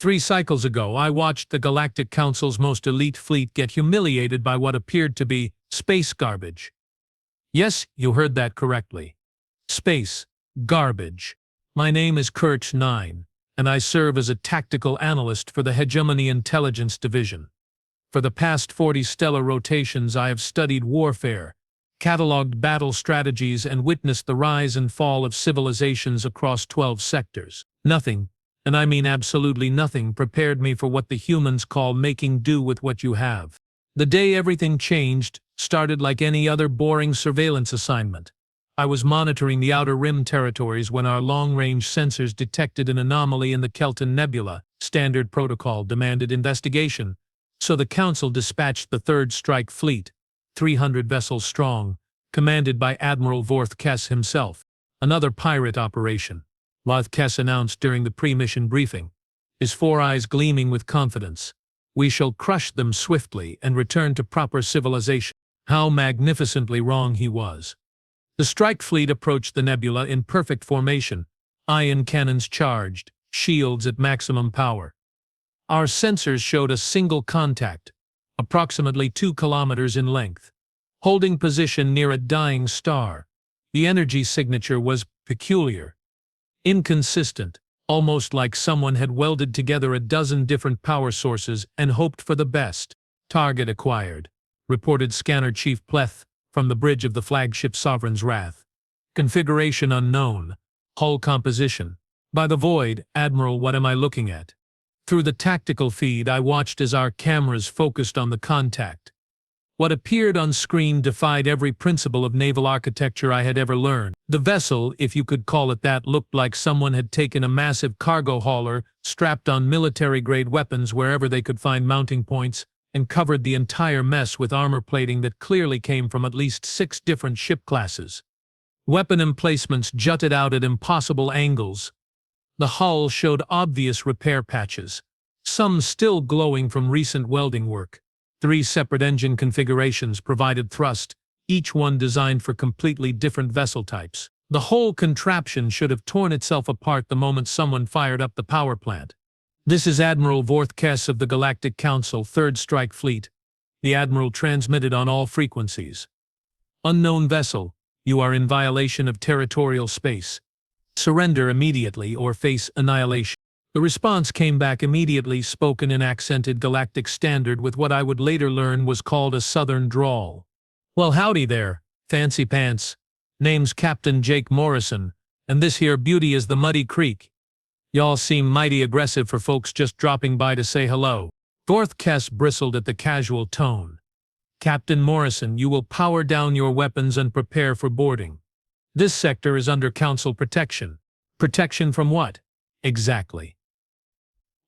3 cycles ago, I watched the Galactic Council's most elite fleet get humiliated by what appeared to be space garbage. Yes, you heard that correctly. Space garbage. My name is Kurt 9, and I serve as a tactical analyst for the Hegemony Intelligence Division. For the past 40 stellar rotations, I have studied warfare, cataloged battle strategies, and witnessed the rise and fall of civilizations across 12 sectors. Nothing, and I mean absolutely nothing, prepared me for what the humans call making do with what you have. The day everything changed started like any other boring surveillance assignment. I was monitoring the Outer Rim territories when our long-range sensors detected an anomaly in the Kelton Nebula. Standard protocol demanded investigation, so the Council dispatched the Third Strike Fleet, 300 vessels strong, commanded by Admiral Vorth Kess himself. Another pirate operation, Vorth Kess announced during the pre-mission briefing, his 4 eyes gleaming with confidence. We shall crush them swiftly and return to proper civilization. How magnificently wrong he was. The strike fleet approached the nebula in perfect formation, ion cannons charged, shields at maximum power. Our sensors showed a single contact, approximately 2 kilometers in length, holding position near a dying star. The energy signature was peculiar, inconsistent, almost like someone had welded together a dozen different power sources and hoped for the best. Target acquired, reported Scanner Chief Pleth from the bridge of the flagship Sovereign's Wrath. Configuration unknown. Hull composition. By the void, Admiral, what am I looking at? Through the tactical feed, I watched as our cameras focused on the contact. What appeared on screen defied every principle of naval architecture I had ever learned. The vessel, if you could call it that, looked like someone had taken a massive cargo hauler, strapped on military-grade weapons wherever they could find mounting points, and covered the entire mess with armor plating that clearly came from at least 6 different ship classes. Weapon emplacements jutted out at impossible angles. The hull showed obvious repair patches, some still glowing from recent welding work. 3 separate engine configurations provided thrust, each one designed for completely different vessel types. The whole contraption should have torn itself apart the moment someone fired up the power plant. This is Admiral Vorth Kess of the Galactic Council, Third Strike Fleet. The Admiral transmitted on all frequencies. Unknown vessel, you are in violation of territorial space. Surrender immediately or face annihilation. The response came back immediately, spoken in accented Galactic Standard with what I would later learn was called a Southern drawl. Well, howdy there, fancy pants. Name's Captain Jake Morrison, and this here beauty is the Muddy Creek. Y'all seem mighty aggressive for folks just dropping by to say hello. Vorth Kess bristled at the casual tone. Captain Morrison, you will power down your weapons and prepare for boarding. This sector is under Council protection. Protection from what? Exactly.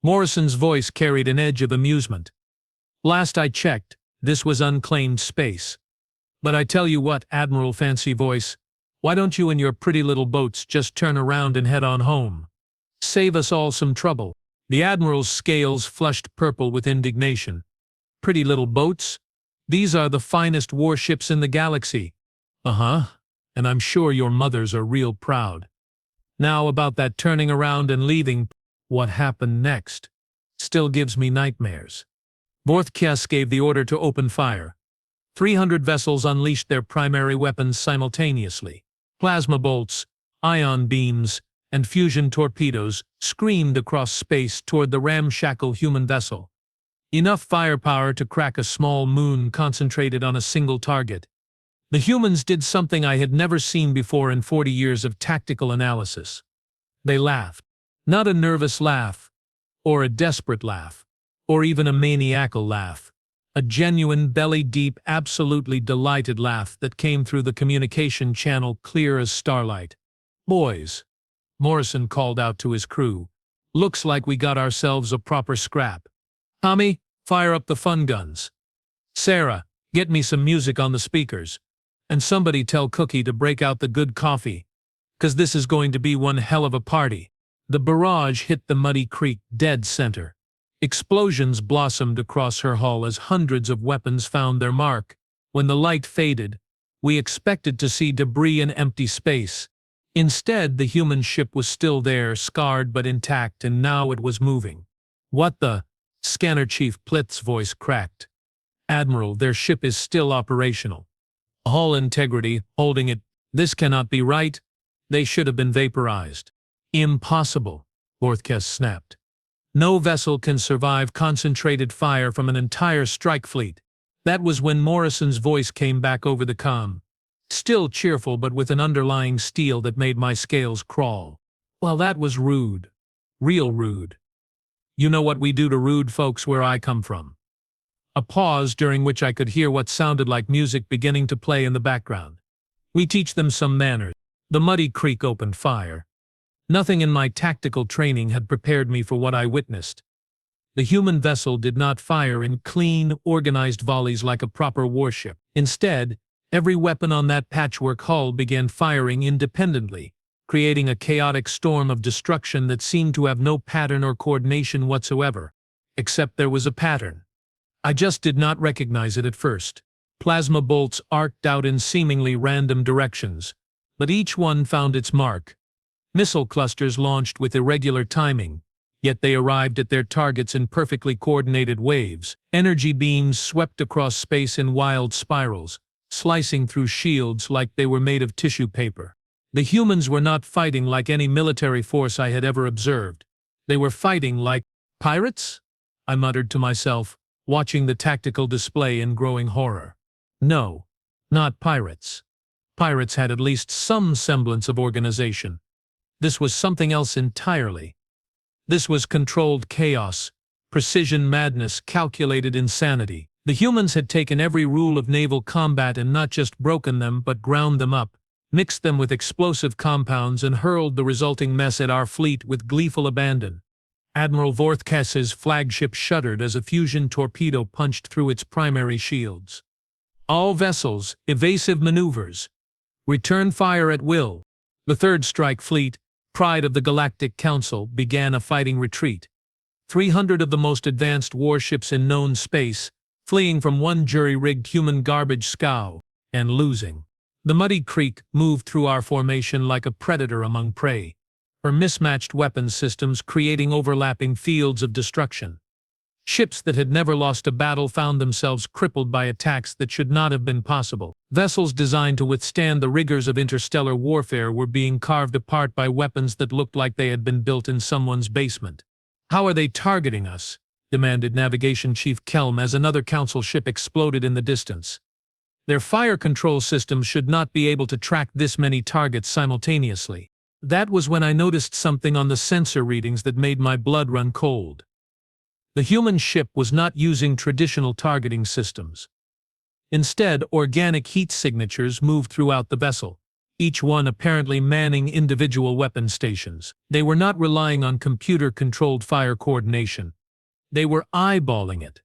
Morrison's voice carried an edge of amusement. Last I checked, this was unclaimed space. But I tell you what, Admiral Fancy Voice, why don't you and your pretty little boats just turn around and head on home? Save us all some trouble. The Admiral's scales flushed purple with indignation. Pretty little boats? These are the finest warships in the galaxy. Uh-huh. And I'm sure your mothers are real proud. Now about that turning around and leaving, what happened next still gives me nightmares. Vorth Kess gave the order to open fire. 300 vessels unleashed their primary weapons simultaneously. Plasma bolts, ion beams, and fusion torpedoes screamed across space toward the ramshackle human vessel. Enough firepower to crack a small moon concentrated on a single target. The humans did something I had never seen before in 40 years of tactical analysis. They laughed. Not a nervous laugh, or a desperate laugh, or even a maniacal laugh. A genuine, belly-deep, absolutely delighted laugh that came through the communication channel clear as starlight. Boys, Morrison called out to his crew, looks like we got ourselves a proper scrap. Tommy, fire up the fun guns. Sarah, get me some music on the speakers. And somebody tell Cookie to break out the good coffee, 'cause this is going to be one hell of a party. The barrage hit the Muddy Creek dead center. Explosions blossomed across her hull as hundreds of weapons found their mark. When the light faded, we expected to see debris and empty space. Instead, the human ship was still there, scarred but intact, and now it was moving. What the? Scanner Chief Plith's voice cracked. Admiral, their ship is still operational. Hull integrity, holding it. This cannot be right. They should have been vaporized. Impossible, Vorthkes snapped. No vessel can survive concentrated fire from an entire strike fleet. That was when Morrison's voice came back over the comm. Still cheerful, but with an underlying steel that made my scales crawl. Well, that was rude. Real rude. You know what we do to rude folks where I come from. A pause during which I could hear what sounded like music beginning to play in the background. We teach them some manners. The Muddy Creek opened fire. Nothing in my tactical training had prepared me for what I witnessed. The human vessel did not fire in clean, organized volleys like a proper warship. Instead, every weapon on that patchwork hull began firing independently, creating a chaotic storm of destruction that seemed to have no pattern or coordination whatsoever. Except there was a pattern. I just did not recognize it at first. Plasma bolts arced out in seemingly random directions, but each one found its mark. Missile clusters launched with irregular timing, yet they arrived at their targets in perfectly coordinated waves. Energy beams swept across space in wild spirals, slicing through shields like they were made of tissue paper. The humans were not fighting like any military force I had ever observed. They were fighting like pirates? I muttered to myself, watching the tactical display in growing horror. No, not pirates. Pirates had at least some semblance of organization. This was something else entirely. This was controlled chaos, precision madness, calculated insanity. The humans had taken every rule of naval combat and not just broken them but ground them up, mixed them with explosive compounds and hurled the resulting mess at our fleet with gleeful abandon. Admiral Vorthkes's flagship shuddered as a fusion torpedo punched through its primary shields. All vessels, evasive maneuvers. Return fire at will. The Third Strike Fleet, pride of the Galactic Council, began a fighting retreat. 300 of the most advanced warships in known space, fleeing from one jury-rigged human garbage scow, and losing. The Muddy Creek moved through our formation like a predator among prey, her mismatched weapons systems creating overlapping fields of destruction. Ships that had never lost a battle found themselves crippled by attacks that should not have been possible. Vessels designed to withstand the rigors of interstellar warfare were being carved apart by weapons that looked like they had been built in someone's basement. "How are they targeting us?" demanded Navigation Chief Kelm as another Council ship exploded in the distance. "Their fire control systems should not be able to track this many targets simultaneously." That was when I noticed something on the sensor readings that made my blood run cold. The human ship was not using traditional targeting systems. Instead, organic heat signatures moved throughout the vessel, each one apparently manning individual weapon stations. They were not relying on computer-controlled fire coordination. They were eyeballing it.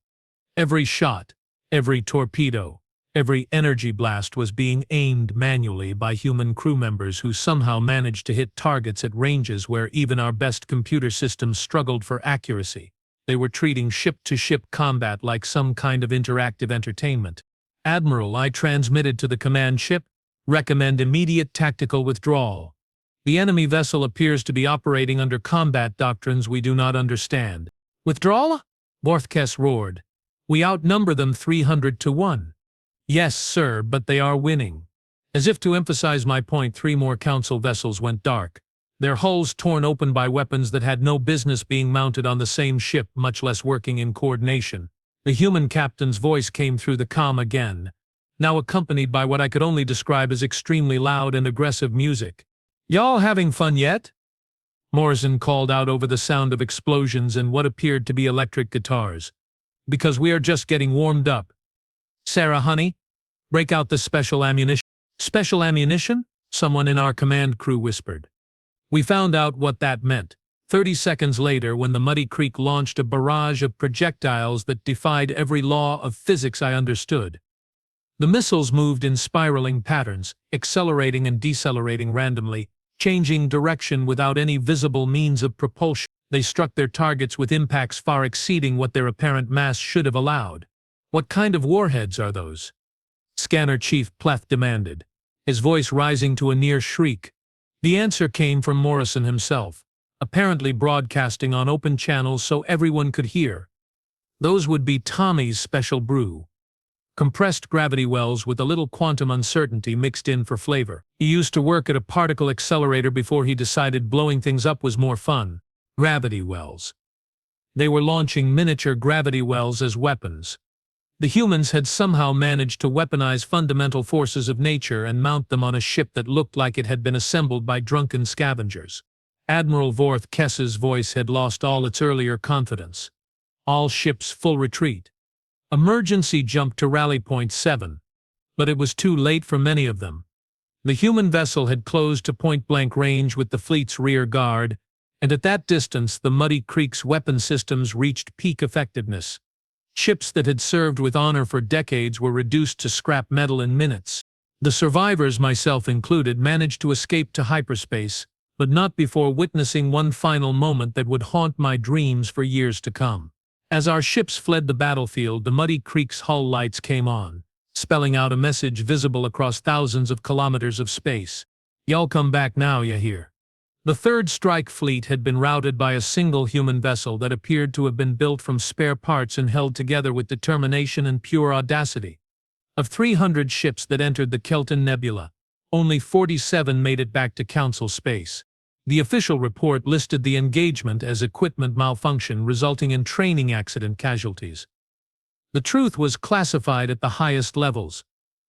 Every shot, every torpedo, every energy blast was being aimed manually by human crew members who somehow managed to hit targets at ranges where even our best computer systems struggled for accuracy. They were treating ship-to-ship combat like some kind of interactive entertainment. "Admiral," I transmitted to the command ship, "recommend immediate tactical withdrawal. The enemy vessel appears to be operating under combat doctrines we do not understand." "Withdrawal?" Vorthkes roared. "We outnumber them 300 to 1. "Yes, sir, but they are winning." As if to emphasize my point, 3 more Council vessels went dark, their hulls torn open by weapons that had no business being mounted on the same ship, much less working in coordination. The human captain's voice came through the comm again, now accompanied by what I could only describe as extremely loud and aggressive music. "Y'all having fun yet?" Morrison called out over the sound of explosions and what appeared to be electric guitars. "Because we are just getting warmed up. Sarah, honey, break out the special ammunition." "Special ammunition?" someone in our command crew whispered. We found out what that meant 30 seconds later when the Muddy Creek launched a barrage of projectiles that defied every law of physics I understood. The missiles moved in spiraling patterns, accelerating and decelerating randomly, changing direction without any visible means of propulsion. They struck their targets with impacts far exceeding what their apparent mass should have allowed. "What kind of warheads are those?" Scanner Chief Pleth demanded, his voice rising to a near shriek. The answer came from Morrison himself. apparently broadcasting on open channels so everyone could hear. Those would be Tommy's special brew. Compressed gravity wells with a little quantum uncertainty mixed in for flavor. He used to work at a particle accelerator before he decided blowing things up was more fun. Gravity wells. They were launching miniature gravity wells as weapons. The humans had somehow managed to weaponize fundamental forces of nature and mount them on a ship that looked like it had been assembled by drunken scavengers. Admiral Vorth Kess's voice had lost all its earlier confidence. All ships full retreat. Emergency jump to rally point 7. But it was too late for many of them. The human vessel had closed to point-blank range with the fleet's rear guard, and at that distance the Muddy Creek's weapon systems reached peak effectiveness. Ships that had served with honor for decades were reduced to scrap metal in minutes. The survivors, myself included, managed to escape to hyperspace, but not before witnessing one final moment that would haunt my dreams for years to come. As our ships fled the battlefield, the Muddy Creek's hull lights came on, spelling out a message visible across thousands of kilometers of space. "Y'all come back now, ya hear?" The Third Strike Fleet had been routed by a single human vessel that appeared to have been built from spare parts and held together with determination and pure audacity. Of 300 ships that entered the Kelton Nebula, only 47 made it back to Council space. The official report listed the engagement as equipment malfunction resulting in training accident casualties. The truth was classified at the highest levels,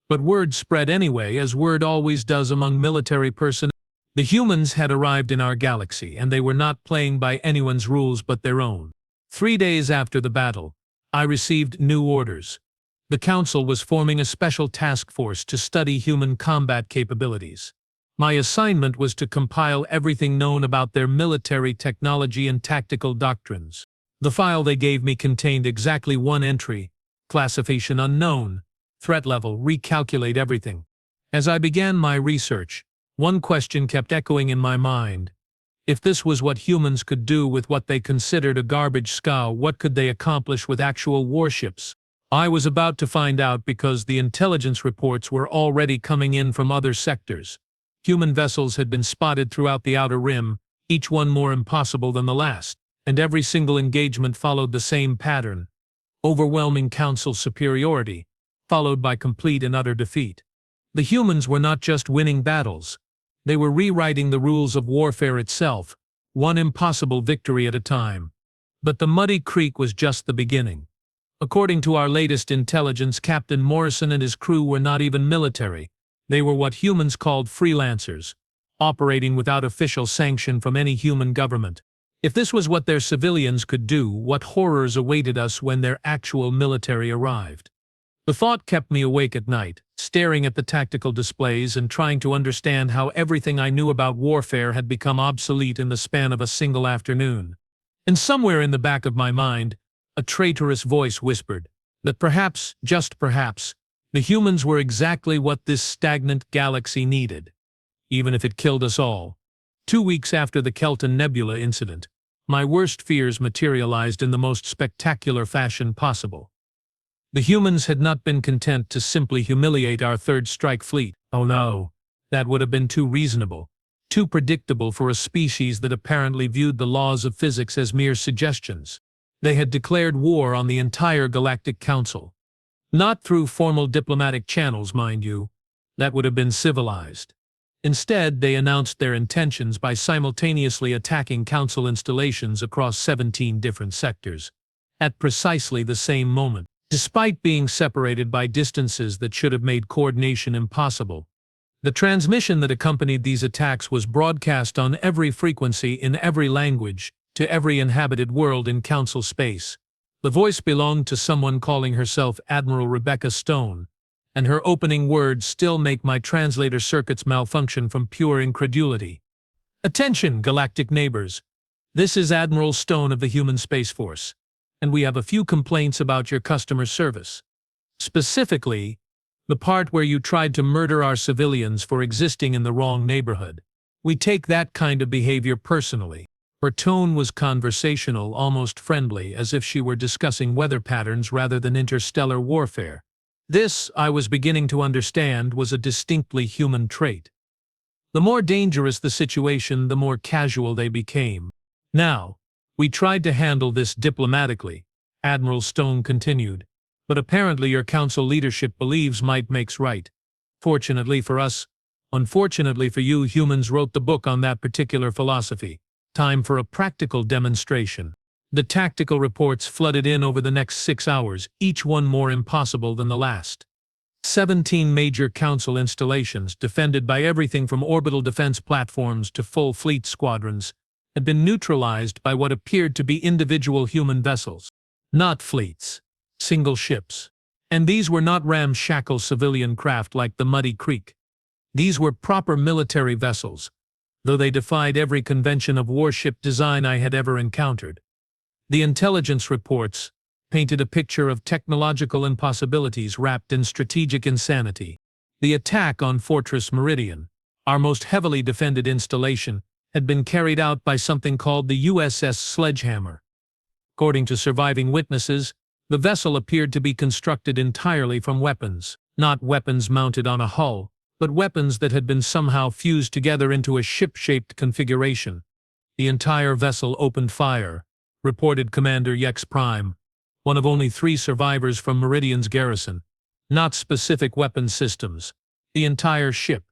but word spread anyway, as word always does among military personnel. The humans had arrived in our galaxy, and they were not playing by anyone's rules but their own. 3 days after the battle, I received new orders. The Council was forming a special task force to study human combat capabilities. My assignment was to compile everything known about their military technology and tactical doctrines. The file they gave me contained exactly one entry: classification unknown, threat level, recalculate everything. As I began my research, one question kept echoing in my mind. If this was what humans could do with what they considered a garbage scow, what could they accomplish with actual warships? I was about to find out, because the intelligence reports were already coming in from other sectors. Human vessels had been spotted throughout the Outer Rim, each one more impossible than the last, and every single engagement followed the same pattern: overwhelming Council superiority, followed by complete and utter defeat. The humans were not just winning battles. They were rewriting the rules of warfare itself, one impossible victory at a time. But the Muddy Creek was just the beginning. According to our latest intelligence, Captain Morrison and his crew were not even military. They were what humans called freelancers, operating without official sanction from any human government. If this was what their civilians could do, what horrors awaited us when their actual military arrived? The thought kept me awake at night, staring at the tactical displays and trying to understand how everything I knew about warfare had become obsolete in the span of a single afternoon. And somewhere in the back of my mind, a traitorous voice whispered that perhaps, just perhaps, the humans were exactly what this stagnant galaxy needed, even if it killed us all. 2 weeks after the Kelton Nebula incident, my worst fears materialized in the most spectacular fashion possible. The humans had not been content to simply humiliate our Third Strike Fleet. Oh no, that would have been too reasonable, too predictable for a species that apparently viewed the laws of physics as mere suggestions. They had declared war on the entire Galactic Council. Not through formal diplomatic channels, mind you. That would have been civilized. Instead, they announced their intentions by simultaneously attacking Council installations across 17 different sectors, at precisely the same moment. Despite being separated by distances that should have made coordination impossible, the transmission that accompanied these attacks was broadcast on every frequency in every language to every inhabited world in Council space. The voice belonged to someone calling herself Admiral Rebecca Stone, and her opening words still make my translator circuits malfunction from pure incredulity. "Attention, galactic neighbors. This is Admiral Stone of the Human Space Force, and we have a few complaints about your customer service. Specifically, the part where you tried to murder our civilians for existing in the wrong neighborhood. We take that kind of behavior personally." Her tone was conversational, almost friendly, as if she were discussing weather patterns rather than interstellar warfare. This, I was beginning to understand, was a distinctly human trait. The more dangerous the situation, the more casual they became. Now, we tried to handle this diplomatically, Admiral Stone continued, but apparently your council leadership believes might makes right. Fortunately for us, unfortunately for you, humans wrote the book on that particular philosophy. Time for a practical demonstration. The tactical reports flooded in over the next 6 hours, each one more impossible than the last. 17 major council installations, defended by everything from orbital defense platforms to full fleet squadrons, had been neutralized by what appeared to be individual human vessels. Not fleets, single ships. And these were not ramshackle civilian craft like the Muddy Creek. These were proper military vessels, though they defied every convention of warship design I had ever encountered. The intelligence reports painted a picture of technological impossibilities wrapped in strategic insanity. The attack on Fortress Meridian, our most heavily defended installation, had been carried out by something called the USS Sledgehammer. According to surviving witnesses, the vessel appeared to be constructed entirely from weapons, not weapons mounted on a hull, but weapons that had been somehow fused together into a ship-shaped configuration. The entire vessel opened fire, reported Commander Yex Prime, one of only 3 survivors from Meridian's garrison. Not specific weapon systems. The entire ship.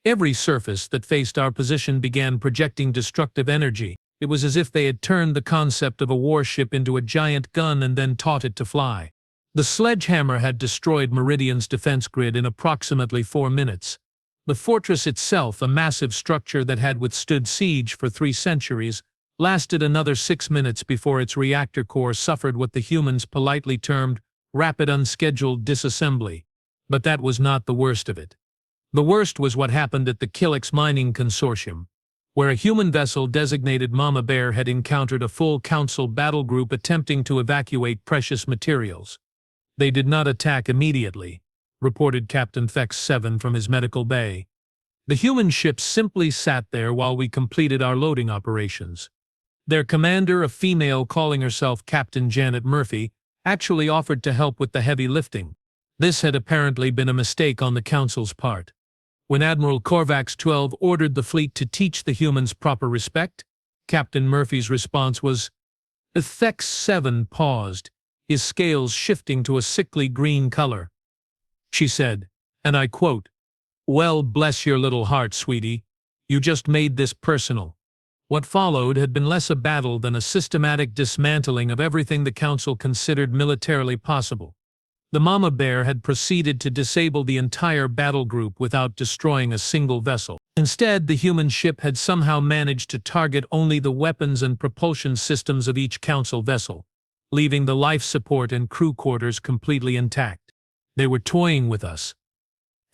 Every surface that faced our position began projecting destructive energy. It was as if they had turned the concept of a warship into a giant gun and then taught it to fly. The Sledgehammer had destroyed Meridian's defense grid in approximately 4 minutes. The fortress itself, a massive structure that had withstood siege for 3 centuries, lasted another 6 minutes before its reactor core suffered what the humans politely termed rapid unscheduled disassembly. But that was not the worst of it. The worst was what happened at the Kilix Mining Consortium, where a human vessel designated Mama Bear had encountered a full council battle group attempting to evacuate precious materials. They did not attack immediately, reported Captain Fex 7 from his medical bay. The human ship simply sat there while we completed our loading operations. Their commander, a female calling herself Captain Janet Murphy, actually offered to help with the heavy lifting. This had apparently been a mistake on the council's part. When Admiral Korvax 12 ordered the fleet to teach the humans proper respect, Captain Murphy's response was, Fex 7 paused, his scales shifting to a sickly green color. She said, and I quote, "Well, bless your little heart, sweetie. You just made this personal." What followed had been less a battle than a systematic dismantling of everything the Council considered militarily possible. The Mama Bear had proceeded to disable the entire battle group without destroying a single vessel. Instead, the human ship had somehow managed to target only the weapons and propulsion systems of each Council vessel, leaving the life support and crew quarters completely intact. They were toying with us,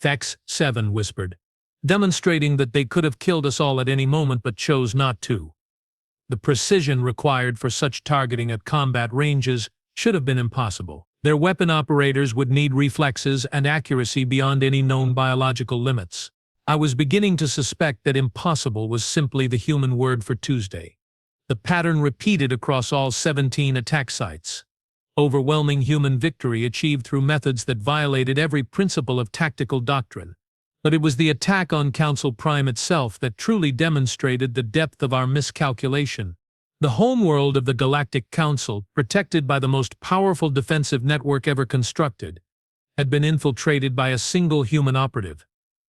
Fex 7 whispered, demonstrating that they could have killed us all at any moment but chose not to. The precision required for such targeting at combat ranges should have been impossible. Their weapon operators would need reflexes and accuracy beyond any known biological limits. I was beginning to suspect that impossible was simply the human word for Tuesday. The pattern repeated across all 17 attack sites. Overwhelming human victory achieved through methods that violated every principle of tactical doctrine. But it was the attack on Council Prime itself that truly demonstrated the depth of our miscalculation. The homeworld of the Galactic Council, protected by the most powerful defensive network ever constructed, had been infiltrated by a single human operative.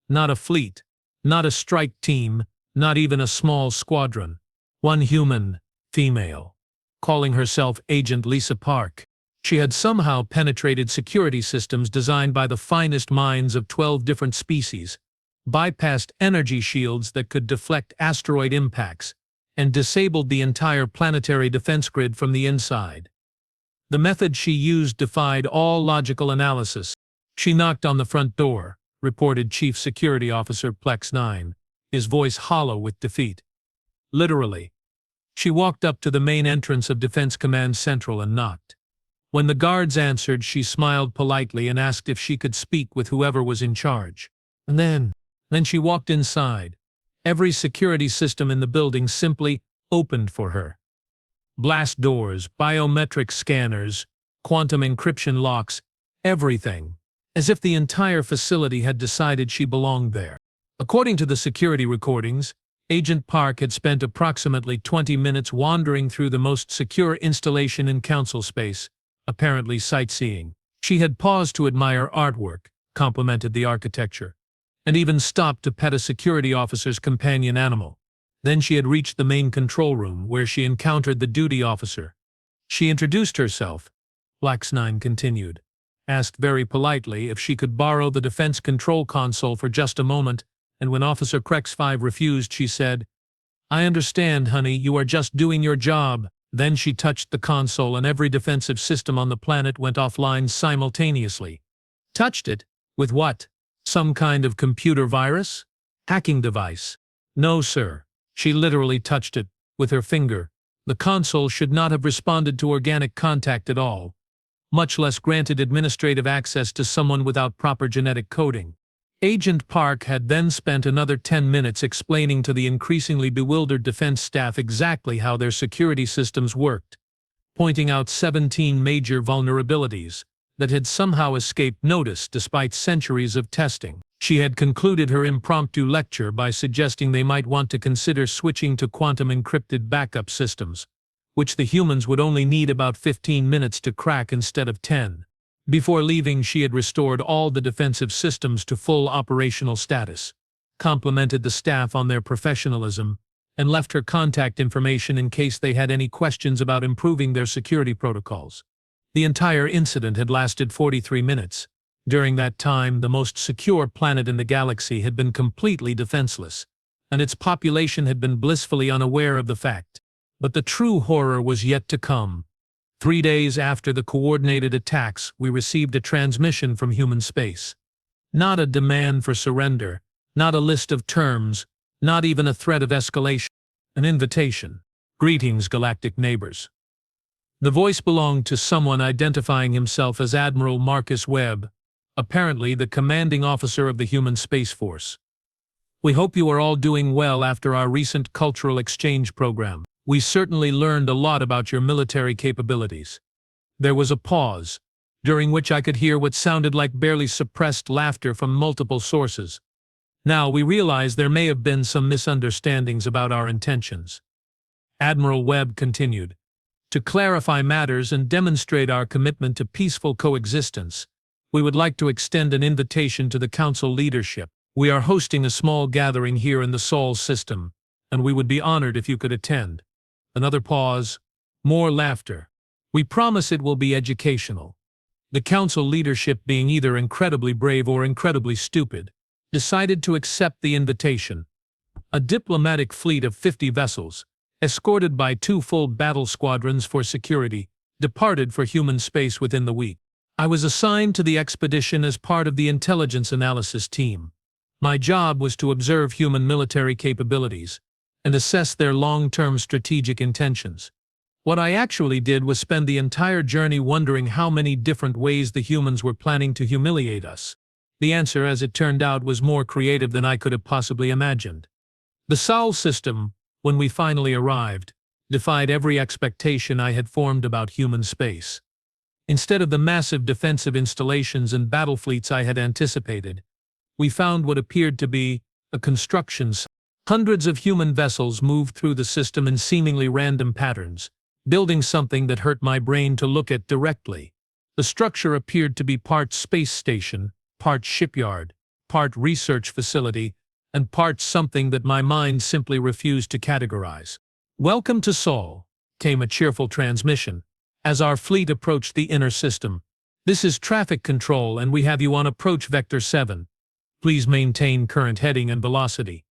Not a fleet, not a strike team, not even a small squadron. One human, female, calling herself Agent Lisa Park. She had somehow penetrated security systems designed by the finest minds of 12 different species, bypassed energy shields that could deflect asteroid impacts, and disabled the entire planetary defense grid from the inside. The method she used defied all logical analysis. She knocked on the front door, reported Chief Security Officer Plex 9, his voice hollow with defeat. Literally. She walked up to the main entrance of Defense Command Central and knocked. When the guards answered, she smiled politely and asked if she could speak with whoever was in charge. And then she walked inside. Every security system in the building simply opened for her. Blast doors, biometric scanners, quantum encryption locks, everything, as if the entire facility had decided she belonged there. According to the security recordings, Agent Park had spent approximately 20 minutes wandering through the most secure installation in Council space, apparently sightseeing. She had paused to admire artwork, complimented the architecture, and even stopped to pet a security officer's companion animal. Then she had reached the main control room, where she encountered the duty officer. She introduced herself. Blax9 continued, asked very politely if she could borrow the defense control console for just a moment, and when Officer Crex5 refused, she said, "I understand, honey, you are just doing your job." Then she touched the console and every defensive system on the planet went offline simultaneously. Touched it? With what? Some kind of computer virus? Hacking device? No, sir. She literally touched it, with her finger. The console should not have responded to organic contact at all, much less granted administrative access to someone without proper genetic coding. Agent Park had then spent another 10 minutes explaining to the increasingly bewildered defense staff exactly how their security systems worked, pointing out 17 major vulnerabilities that had somehow escaped notice despite centuries of testing. She had concluded her impromptu lecture by suggesting they might want to consider switching to quantum-encrypted backup systems, which the humans would only need about 15 minutes to crack instead of 10. Before leaving, she had restored all the defensive systems to full operational status, complimented the staff on their professionalism, and left her contact information in case they had any questions about improving their security protocols. The entire incident had lasted 43 minutes. During that time, the most secure planet in the galaxy had been completely defenseless, and its population had been blissfully unaware of the fact. But the true horror was yet to come. 3 days after the coordinated attacks, we received a transmission from human space. Not a demand for surrender, not a list of terms, not even a threat of escalation. An invitation. "Greetings, galactic neighbors." The voice belonged to someone identifying himself as Admiral Marcus Webb, apparently the commanding officer of the human Space Force. "We hope you are all doing well after our recent cultural exchange program. We certainly learned a lot about your military capabilities." There was a pause, during which I could hear what sounded like barely suppressed laughter from multiple sources. Now we realize there may have been some misunderstandings about our intentions. Admiral Webb continued, "To clarify matters and demonstrate our commitment to peaceful coexistence, we would like to extend an invitation to the Council leadership. We are hosting a small gathering here in the Sol system, and we would be honored if you could attend." Another pause. More laughter. "We promise it will be educational." The Council leadership, being either incredibly brave or incredibly stupid, decided to accept the invitation. A diplomatic fleet of 50 vessels, escorted by 2 full battle squadrons for security, departed for human space within the week. I was assigned to the expedition as part of the intelligence analysis team. My job was to observe human military capabilities and assess their long-term strategic intentions. What I actually did was spend the entire journey wondering how many different ways the humans were planning to humiliate us. The answer, as it turned out, was more creative than I could have possibly imagined. The Sol system, when we finally arrived, defied every expectation I had formed about human space. Instead of the massive defensive installations and battle fleets I had anticipated, we found what appeared to be a construction site. Hundreds of human vessels moved through the system in seemingly random patterns, building something that hurt my brain to look at directly. The structure appeared to be part space station, part shipyard, part research facility, and part something that my mind simply refused to categorize. "Welcome to Sol," came a cheerful transmission, as our fleet approached the inner system. "This is traffic control and we have you on approach vector 7. Please maintain current heading and velocity.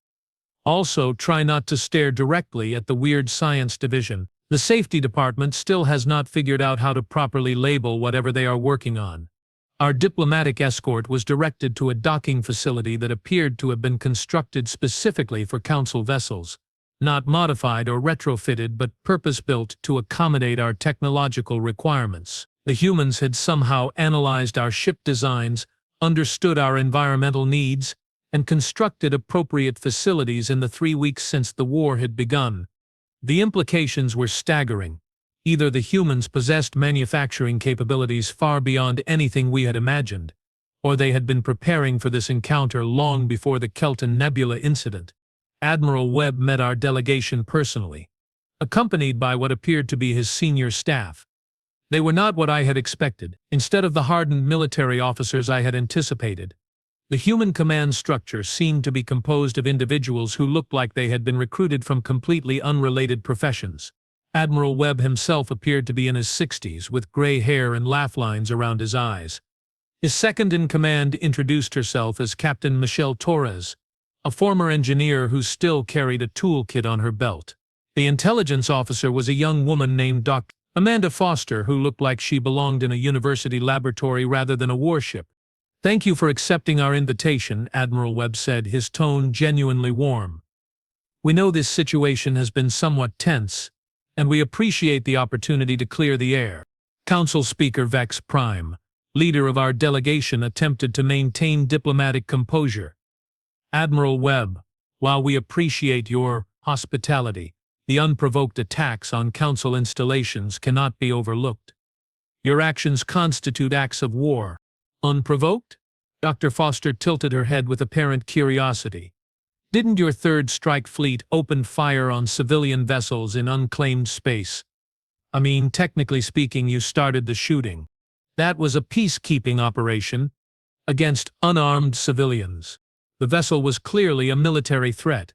Also, try not to stare directly at the weird science division. The safety department still has not figured out how to properly label whatever they are working on." Our diplomatic escort was directed to a docking facility that appeared to have been constructed specifically for Council vessels, not modified or retrofitted but purpose-built to accommodate our technological requirements. The humans had somehow analyzed our ship designs, understood our environmental needs, and constructed appropriate facilities in the 3 weeks since the war had begun. The implications were staggering. Either the humans possessed manufacturing capabilities far beyond anything we had imagined, or they had been preparing for this encounter long before the Kelton Nebula incident. Admiral Webb met our delegation personally, accompanied by what appeared to be his senior staff. They were not what I had expected. Instead of the hardened military officers I had anticipated, the human command structure seemed to be composed of individuals who looked like they had been recruited from completely unrelated professions. Admiral Webb himself appeared to be in his 60s, with gray hair and laugh lines around his eyes. His second-in-command introduced herself as Captain Michelle Torres, a former engineer who still carried a toolkit on her belt. The intelligence officer was a young woman named Dr. Amanda Foster, who looked like she belonged in a university laboratory rather than a warship. "Thank you for accepting our invitation," Admiral Webb said, his tone genuinely warm. "We know this situation has been somewhat tense, and we appreciate the opportunity to clear the air." Council Speaker Vex Prime, leader of our delegation, attempted to maintain diplomatic composure. "Admiral Webb, while we appreciate your hospitality, the unprovoked attacks on Council installations cannot be overlooked. Your actions constitute acts of war." "Unprovoked?" Dr. Foster tilted her head with apparent curiosity. "Didn't your Third Strike Fleet open fire on civilian vessels in unclaimed space? I mean, technically speaking, you started the shooting. That was a peacekeeping operation against unarmed civilians. The vessel was clearly a military threat.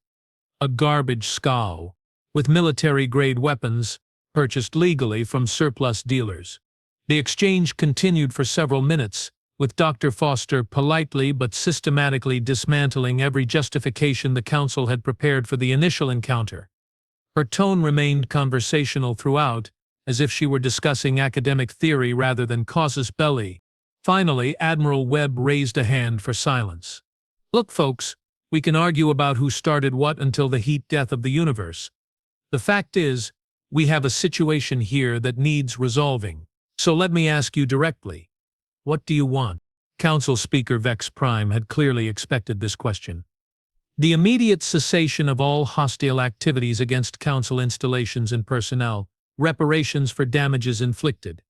A garbage scow, with military-grade weapons, purchased legally from surplus dealers." The exchange continued for several minutes, with Dr. Foster politely but systematically dismantling every justification the Council had prepared for the initial encounter. Her tone remained conversational throughout, as if she were discussing academic theory rather than casus belli. Finally, Admiral Webb raised a hand for silence. "Look, folks, we can argue about who started what until the heat death of the universe. The fact is, we have a situation here that needs resolving. So let me ask you directly. What do you want?" Council Speaker Vex Prime had clearly expected this question. "The immediate cessation of all hostile activities against Council installations and personnel, reparations for damages inflicted,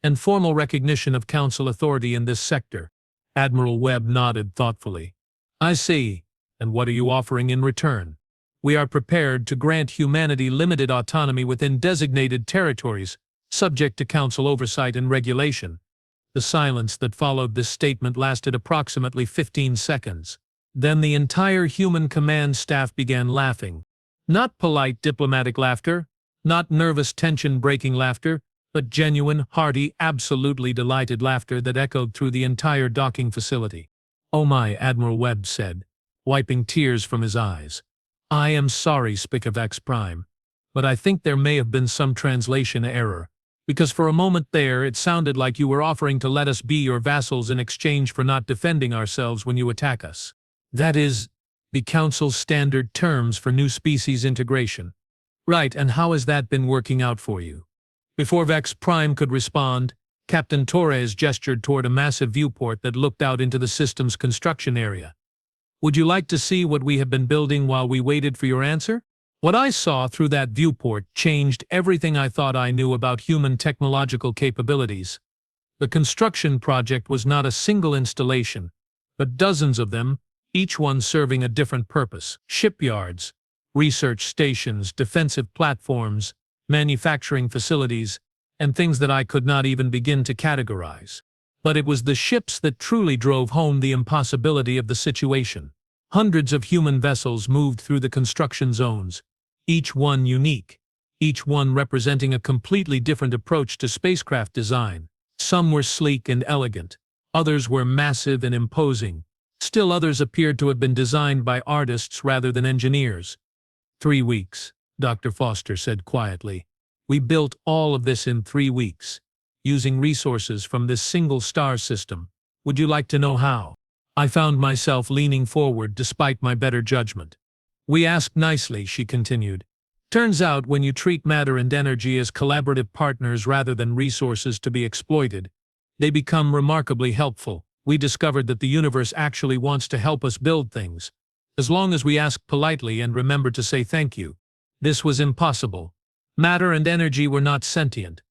and formal recognition of Council authority in this sector." Admiral Webb nodded thoughtfully. "I see. And what are you offering in return?" "We are prepared to grant humanity limited autonomy within designated territories, subject to Council oversight and regulation." The silence that followed this statement lasted approximately 15 seconds. Then the entire human command staff began laughing. Not polite diplomatic laughter, not nervous tension-breaking laughter, but genuine, hearty, absolutely delighted laughter that echoed through the entire docking facility. "Oh my," Admiral Webb said, wiping tears from his eyes. "I am sorry, Speaker Vex Prime, but I think there may have been some translation error. Because for a moment there, it sounded like you were offering to let us be your vassals in exchange for not defending ourselves when you attack us. That is, the Council's standard terms for new species integration." "Right, and how has that been working out for you?" Before Vex Prime could respond, Captain Torres gestured toward a massive viewport that looked out into the system's construction area. "Would you like to see what we have been building while we waited for your answer?" What I saw through that viewport changed everything I thought I knew about human technological capabilities. The construction project was not a single installation, but dozens of them, each one serving a different purpose. Shipyards, research stations, defensive platforms, manufacturing facilities, and things that I could not even begin to categorize. But it was the ships that truly drove home the impossibility of the situation. Hundreds of human vessels moved through the construction zones, each one unique, each one representing a completely different approach to spacecraft design. Some were sleek and elegant, others were massive and imposing, still others appeared to have been designed by artists rather than engineers. 3 weeks, Dr. Foster said quietly. "We built all of this in 3 weeks, using resources from this single star system. Would you like to know how?" I found myself leaning forward despite my better judgment. "We asked nicely," she continued. "Turns out when you treat matter and energy as collaborative partners rather than resources to be exploited, they become remarkably helpful. We discovered that the universe actually wants to help us build things, as long as we ask politely and remember to say thank you. This was impossible. Matter and energy were not sentient.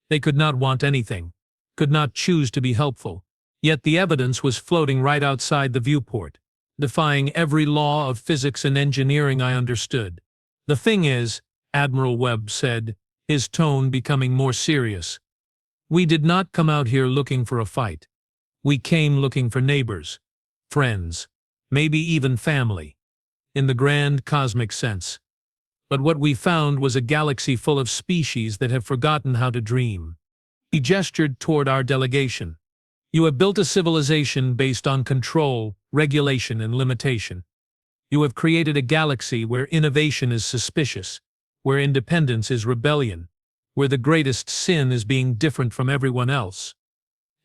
They could not want anything, could not choose to be helpful. Yet the evidence was floating right outside the viewport. defying every law of physics and engineering I understood. The thing is, Admiral Webb said, his tone becoming more serious, we did not come out here looking for a fight. We came looking for neighbors, friends, maybe even family, in the grand cosmic sense. But what we found was a galaxy full of species that have forgotten how to dream. He gestured toward our delegation. You have built a civilization based on control, regulation, and limitation. You have created a galaxy where innovation is suspicious, where independence is rebellion, where the greatest sin is being different from everyone else.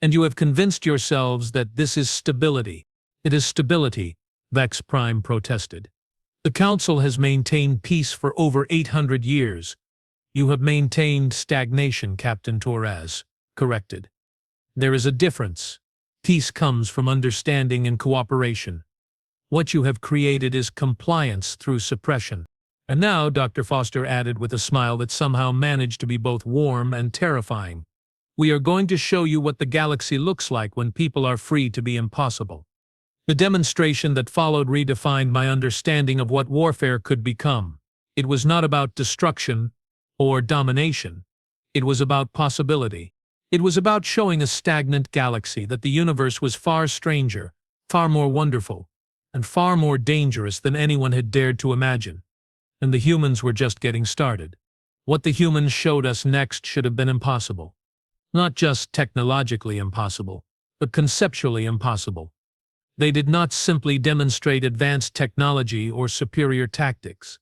And you have convinced yourselves that this is stability. It is stability, Vex Prime protested. The Council has maintained peace for over 800 years. You have maintained stagnation, Captain Torres corrected. There is a difference. Peace comes from understanding and cooperation. What you have created is compliance through suppression. And now, Dr. Foster added with a smile that somehow managed to be both warm and terrifying, we are going to show you what the galaxy looks like when people are free to be impossible. The demonstration that followed redefined my understanding of what warfare could become. It was not about destruction or domination. It was about possibility. It was about showing a stagnant galaxy that the universe was far stranger, far more wonderful, and far more dangerous than anyone had dared to imagine. And the humans were just getting started. What the humans showed us next should have been impossible. Not just technologically impossible, but conceptually impossible. They did not simply demonstrate advanced technology or superior tactics.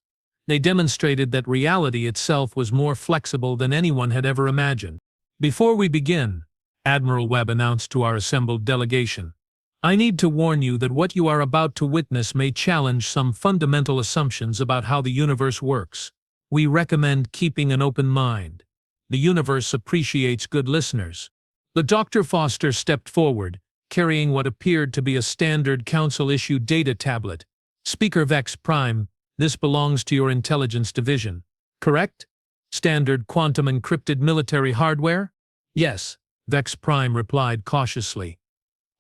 They demonstrated that reality itself was more flexible than anyone had ever imagined. Before we begin, Admiral Webb announced to our assembled delegation, I need to warn you that what you are about to witness may challenge some fundamental assumptions about how the universe works. We recommend keeping an open mind. The universe appreciates good listeners. The Dr. Foster stepped forward, carrying what appeared to be a standard Council-issued data tablet. Speaker Vex Prime, this belongs to your intelligence division, correct? Standard quantum encrypted military hardware? Yes, Vex Prime replied cautiously.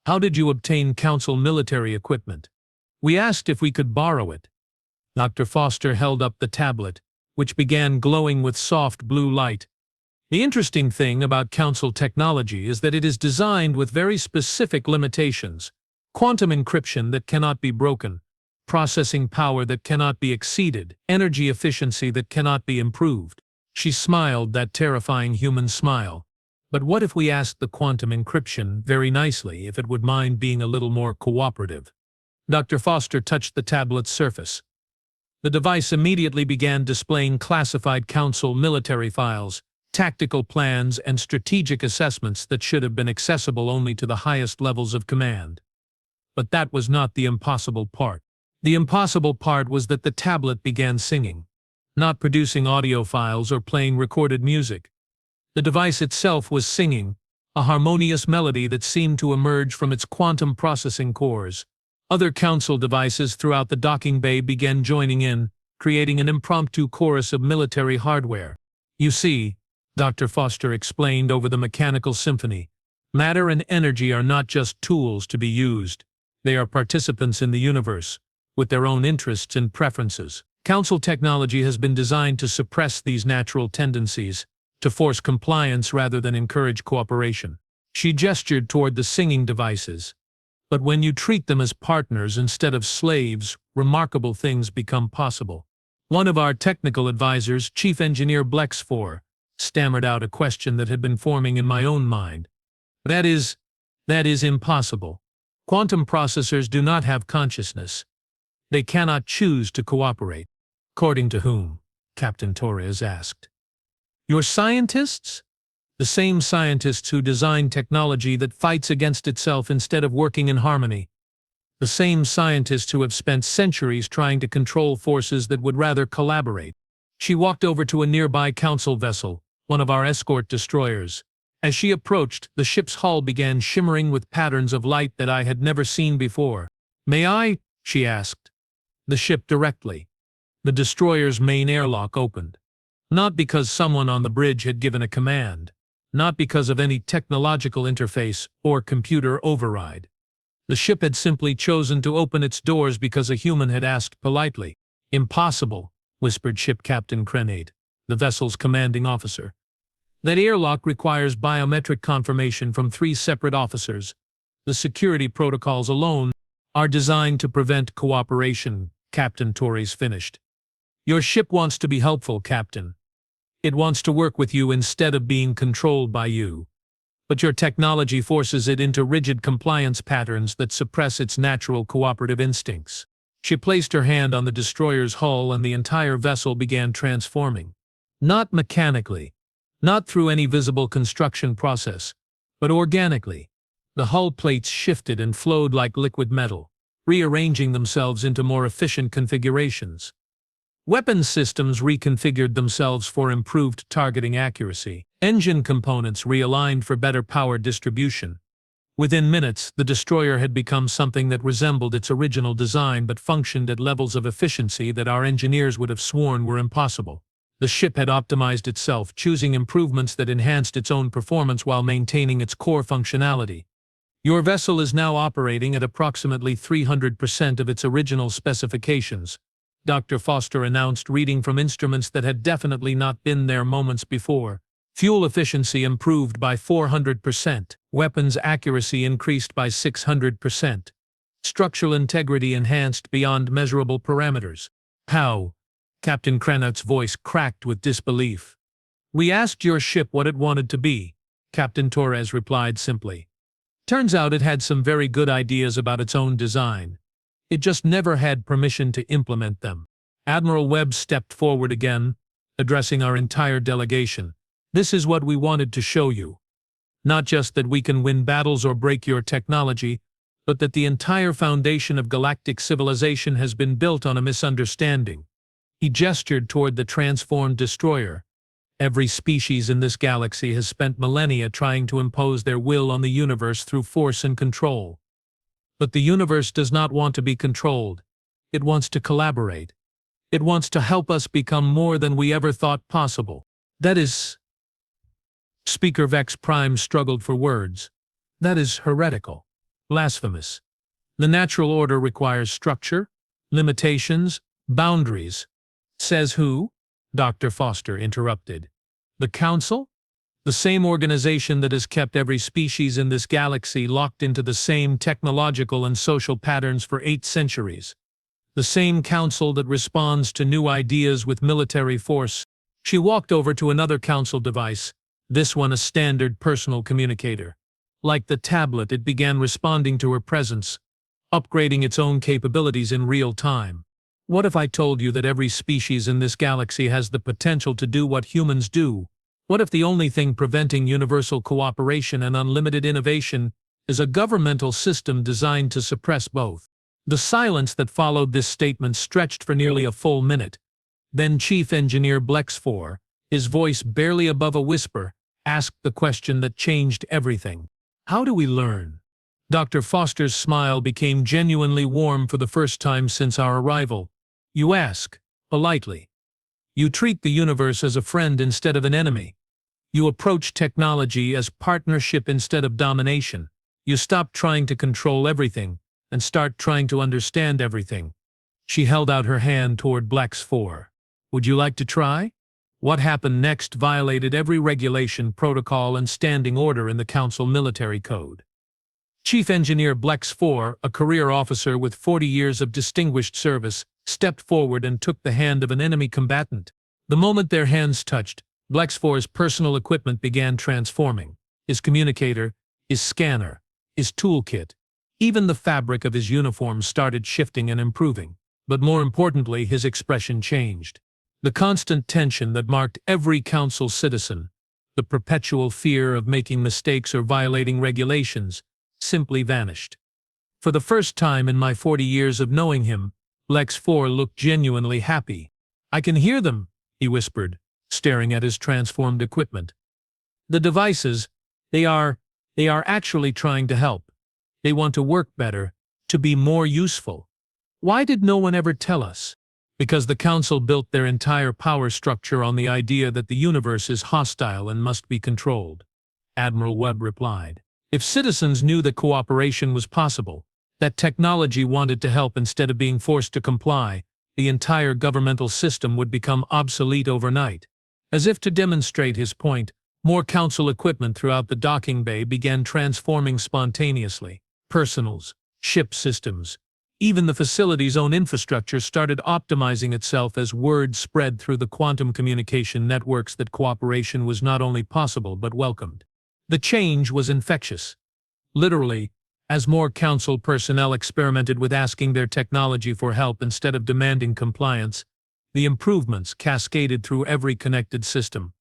How did you obtain Council military equipment? We asked if we could borrow it. Dr. Foster held up the tablet, which began glowing with soft blue light. The interesting thing about Council technology is that it is designed with very specific limitations. Quantum encryption that cannot be broken, processing power that cannot be exceeded, energy efficiency that cannot be improved. She smiled that terrifying human smile. But what if we asked the quantum encryption very nicely if it would mind being a little more cooperative? Dr. Foster touched the tablet's surface. The device immediately began displaying classified Council military files, tactical plans, and strategic assessments that should have been accessible only to the highest levels of command. But that was not the impossible part. The impossible part was that the tablet began singing, not producing audio files or playing recorded music. The device itself was singing, a harmonious melody that seemed to emerge from its quantum processing cores. Other Council devices throughout the docking bay began joining in, creating an impromptu chorus of military hardware. You see, Dr. Foster explained over the mechanical symphony, matter and energy are not just tools to be used. They are participants in the universe, with their own interests and preferences. Council technology has been designed to suppress these natural tendencies, to force compliance rather than encourage cooperation. She gestured toward the singing devices. But when you treat them as partners instead of slaves, remarkable things become possible. One of our technical advisors, Chief Engineer Blexfor, stammered out a question that had been forming in my own mind. That is impossible. Quantum processors do not have consciousness. They cannot choose to cooperate. According to whom? Captain Torres asked. Your scientists? The same scientists who design technology that fights against itself instead of working in harmony. The same scientists who have spent centuries trying to control forces that would rather collaborate. She walked over to a nearby Council vessel, one of our escort destroyers. As she approached, the ship's hull began shimmering with patterns of light that I had never seen before. May I? She asked. The ship directly. The destroyer's main airlock opened. Not because someone on the bridge had given a command. Not because of any technological interface or computer override. The ship had simply chosen to open its doors because a human had asked politely. "Impossible," whispered Ship Captain Crenade, the vessel's commanding officer. "That airlock requires biometric confirmation from 3 separate officers. The security protocols alone are designed to prevent cooperation," Captain Torres finished. "Your ship wants to be helpful, Captain. It wants to work with you instead of being controlled by you. But your technology forces it into rigid compliance patterns that suppress its natural cooperative instincts." She placed her hand on the destroyer's hull and the entire vessel began transforming. Not mechanically, not through any visible construction process, but organically. The hull plates shifted and flowed like liquid metal, rearranging themselves into more efficient configurations. Weapons systems reconfigured themselves for improved targeting accuracy. Engine components realigned for better power distribution. Within minutes, the destroyer had become something that resembled its original design but functioned at levels of efficiency that our engineers would have sworn were impossible. The ship had optimized itself, choosing improvements that enhanced its own performance while maintaining its core functionality. "Your vessel is now operating at approximately 300% of its original specifications," Dr. Foster announced, reading from instruments that had definitely not been there moments before. "Fuel efficiency improved by 400%. Weapons accuracy increased by 600%. Structural integrity enhanced beyond measurable parameters." "How?" Captain Crennaught's voice cracked with disbelief. "We asked your ship what it wanted to be," Captain Torres replied simply. "Turns out it had some very good ideas about its own design. It just never had permission to implement them." Admiral Webb stepped forward again, addressing our entire delegation. "This is what we wanted to show you. Not just that we can win battles or break your technology, but that the entire foundation of galactic civilization has been built on a misunderstanding." He gestured toward the transformed destroyer. "Every species in this galaxy has spent millennia trying to impose their will on the universe through force and control. But the universe does not want to be controlled. It wants to collaborate. It wants to help us become more than we ever thought possible. That is..." Speaker Vex Prime struggled for words. "That is heretical. Blasphemous. The natural order requires structure, limitations, boundaries." "Says who?" Dr. Foster interrupted. "The Council? The same organization that has kept every species in this galaxy locked into the same technological and social patterns for 8 centuries. The same council that responds to new ideas with military force." She walked over to another council device, this one a standard personal communicator. Like the tablet, it began responding to her presence, upgrading its own capabilities in real time. "What if I told you that every species in this galaxy has the potential to do what humans do? What if the only thing preventing universal cooperation and unlimited innovation is a governmental system designed to suppress both?" The silence that followed this statement stretched for nearly a full minute. Then Chief Engineer Blexfor, his voice barely above a whisper, asked the question that changed everything. "How do we learn?" Dr. Foster's smile became genuinely warm for the first time since our arrival. "You ask, politely. You treat the universe as a friend instead of an enemy. You approach technology as partnership instead of domination. You stop trying to control everything and start trying to understand everything." She held out her hand toward Blexfor. "Would you like to try?" What happened next violated every regulation, protocol, and standing order in the Council military code. Chief Engineer Blexfor, a career officer with 40 years of distinguished service, stepped forward and took the hand of an enemy combatant. The moment their hands touched, Blexfor's personal equipment began transforming. His communicator, his scanner, his toolkit, even the fabric of his uniform started shifting and improving. But more importantly, his expression changed. The constant tension that marked every council citizen, the perpetual fear of making mistakes or violating regulations, simply vanished. For the first time in my 40 years of knowing him, Blexfor looked genuinely happy. "I can hear them," he whispered, staring at his transformed equipment. "The devices, they are actually trying to help. They want to work better, to be more useful. Why did no one ever tell us?" "Because the Council built their entire power structure on the idea that the universe is hostile and must be controlled," Admiral Webb replied. "If citizens knew that cooperation was possible, That technology wanted to help instead of being forced to comply. The entire governmental system would become obsolete overnight. As if to demonstrate his point, more council equipment throughout the docking bay began transforming spontaneously. Personals, ship systems, even the facility's own infrastructure started optimizing itself as word spread through the quantum communication networks that cooperation was not only possible but welcomed. The change was infectious. Literally, as more council personnel experimented with asking their technology for help instead of demanding compliance, the improvements cascaded through every connected system.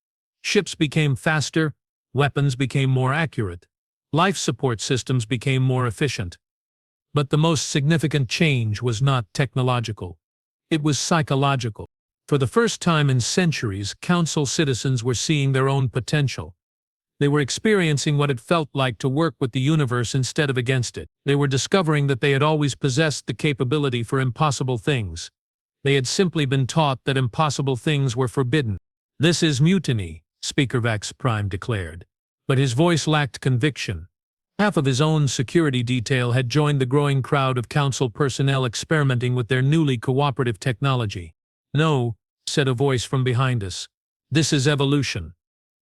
Ships became faster, weapons became more accurate, life support systems became more efficient. But the most significant change was not technological. It was psychological. For the first time in centuries, council citizens were seeing their own potential. They were experiencing what it felt like to work with the universe instead of against it. They were discovering that they had always possessed the capability for impossible things. They had simply been taught that impossible things were forbidden. "This is mutiny," Speaker Vex Prime declared. But his voice lacked conviction. Half of his own security detail had joined the growing crowd of council personnel experimenting with their newly cooperative technology. "No," said a voice from behind us. "This is evolution."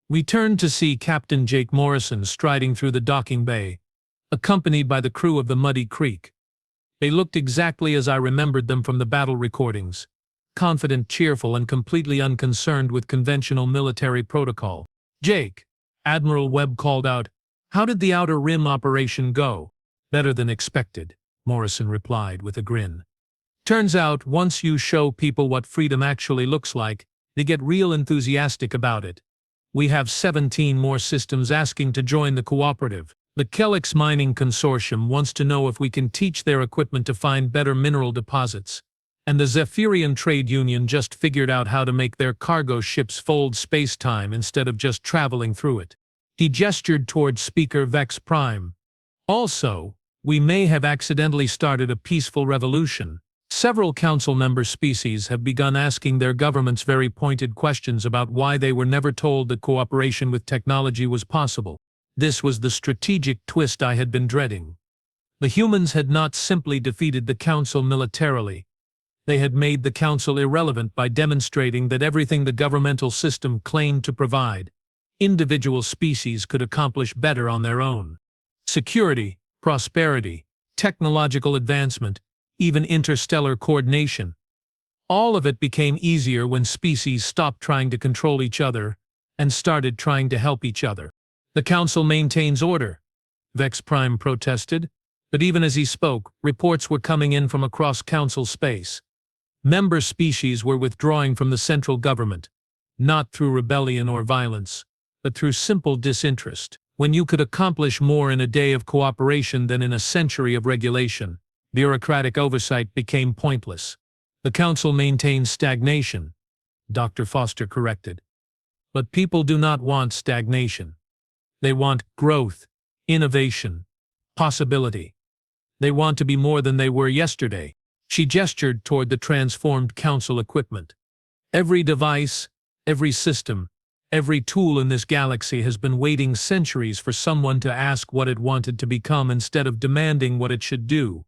We turned to see Captain Jake Morrison striding through the docking bay, accompanied by the crew of the Muddy Creek. They looked exactly as I remembered them from the battle recordings, confident, cheerful, and completely unconcerned with conventional military protocol. "Jake," Admiral Webb called out, "how did the Outer Rim operation go?" "Better than expected," Morrison replied with a grin. "Turns out, once you show people what freedom actually looks like, they get real enthusiastic about it. We have 17 more systems asking to join the cooperative. The Kellex Mining Consortium wants to know if we can teach their equipment to find better mineral deposits. And the Zephyrian Trade Union just figured out how to make their cargo ships fold space-time instead of just traveling through it." He gestured toward Speaker Vex Prime. "Also, we may have accidentally started a peaceful revolution. Several council member species have begun asking their governments very pointed questions about why they were never told that cooperation with technology was possible." This was the strategic twist I had been dreading. The humans had not simply defeated the council militarily. They had made the council irrelevant by demonstrating that everything the governmental system claimed to provide, individual species could accomplish better on their own. Security, prosperity, technological advancement, even interstellar coordination. All of it became easier when species stopped trying to control each other and started trying to help each other. "The Council maintains order," Vex Prime protested, but even as he spoke, reports were coming in from across Council space. Member species were withdrawing from the central government, not through rebellion or violence, but through simple disinterest. When you could accomplish more in a day of cooperation than in a century of regulation, bureaucratic oversight became pointless. "The Council maintains stagnation," Dr. Foster corrected. "But people do not want stagnation. They want growth, innovation, possibility. They want to be more than they were yesterday." She gestured toward the transformed Council equipment. "Every device, every system, every tool in this galaxy has been waiting centuries for someone to ask what it wanted to become instead of demanding what it should do.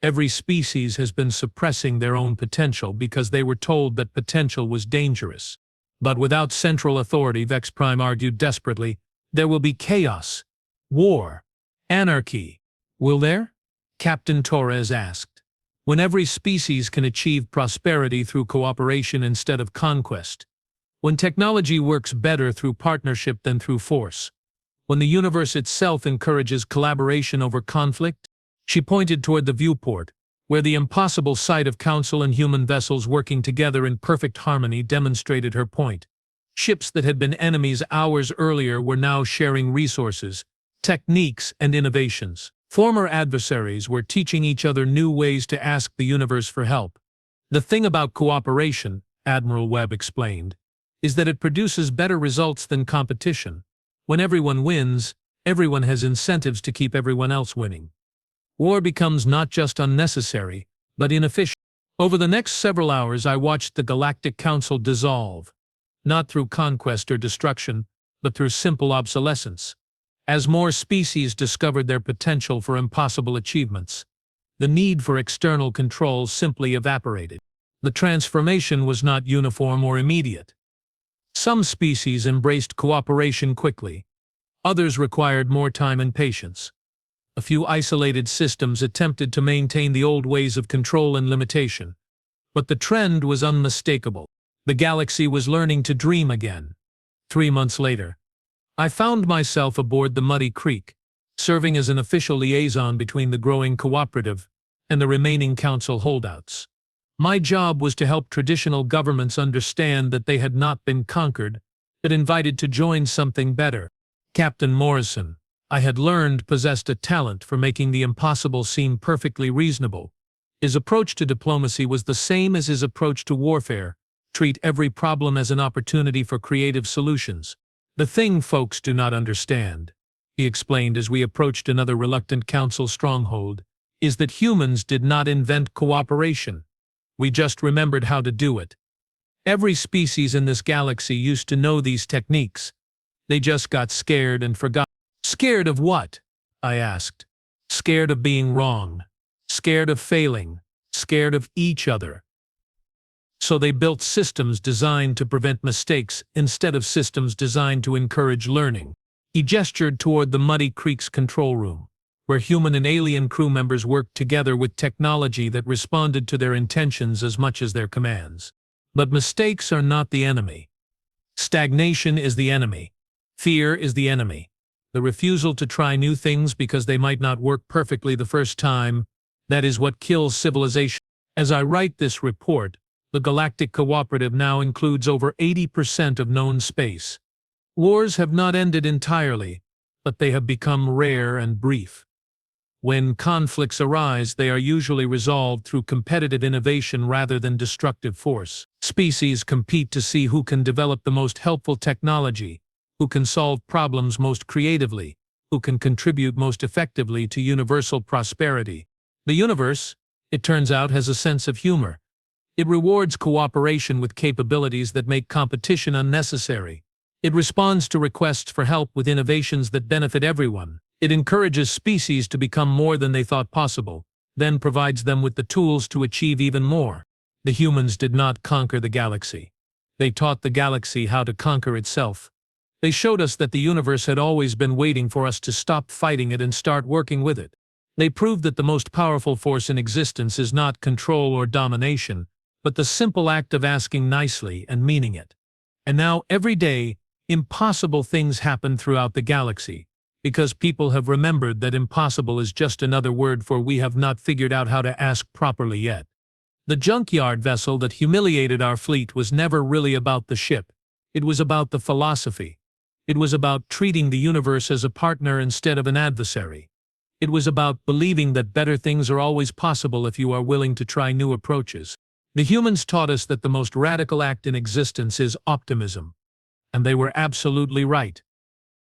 Every species has been suppressing their own potential because they were told that potential was dangerous. But without central authority," Vex Prime argued desperately, "there will be chaos, war, anarchy." "Will there?" Captain Torres asked. "When every species can achieve prosperity through cooperation instead of conquest. When technology works better through partnership than through force. When the universe itself encourages collaboration over conflict." She pointed toward the viewport, where the impossible sight of council and human vessels working together in perfect harmony demonstrated her point. Ships that had been enemies hours earlier were now sharing resources, techniques, and innovations. Former adversaries were teaching each other new ways to ask the universe for help. "The thing about cooperation," Admiral Webb explained, "is that it produces better results than competition. When everyone wins, everyone has incentives to keep everyone else winning. War becomes not just unnecessary, but inefficient." Over the next several hours I watched the Galactic Council dissolve, not through conquest or destruction, but through simple obsolescence. As more species discovered their potential for impossible achievements, The need for external control simply evaporated. The transformation was not uniform or immediate. Some species embraced cooperation quickly. Others required more time and patience. A few isolated systems attempted to maintain the old ways of control and limitation. But the trend was unmistakable. The galaxy was learning to dream again. 3 months later, I found myself aboard the Muddy Creek, serving as an official liaison between the growing cooperative and the remaining council holdouts. My job was to help traditional governments understand that they had not been conquered, but invited to join something better. Captain Morrison, I had learned, possessed a talent for making the impossible seem perfectly reasonable. His approach to diplomacy was the same as his approach to warfare: treat every problem as an opportunity for creative solutions. "The thing folks do not understand," he explained as we approached another reluctant council stronghold, "is that humans did not invent cooperation. We just remembered how to do it. Every species in this galaxy used to know these techniques. They just got scared and forgot." "Scared of what?" I asked. "Scared of being wrong. Scared of failing. Scared of each other. So they built systems designed to prevent mistakes instead of systems designed to encourage learning." He gestured toward the Muddy Creek's control room, where human and alien crew members worked together with technology that responded to their intentions as much as their commands. But mistakes are not the enemy. Stagnation is the enemy. Fear is the enemy. The refusal to try new things because they might not work perfectly the first time, that is what kills civilization. As I write this report, the Galactic Cooperative now includes over 80% of known space. Wars have not ended entirely, but they have become rare and brief. When conflicts arise, they are usually resolved through competitive innovation rather than destructive force. Species compete to see who can develop the most helpful technology, who can solve problems most creatively, who can contribute most effectively to universal prosperity. The universe, it turns out, has a sense of humor. It rewards cooperation with capabilities that make competition unnecessary. It responds to requests for help with innovations that benefit everyone. It encourages species to become more than they thought possible, then provides them with the tools to achieve even more. The humans did not conquer the galaxy. They taught the galaxy how to conquer itself. They showed us that the universe had always been waiting for us to stop fighting it and start working with it. They proved that the most powerful force in existence is not control or domination, but the simple act of asking nicely and meaning it. And now, every day, impossible things happen throughout the galaxy, because people have remembered that impossible is just another word for we have not figured out how to ask properly yet. The junkyard vessel that humiliated our fleet was never really about the ship. It was about the philosophy. It was about treating the universe as a partner instead of an adversary. It was about believing that better things are always possible if you are willing to try new approaches. The humans taught us that the most radical act in existence is optimism. And they were absolutely right.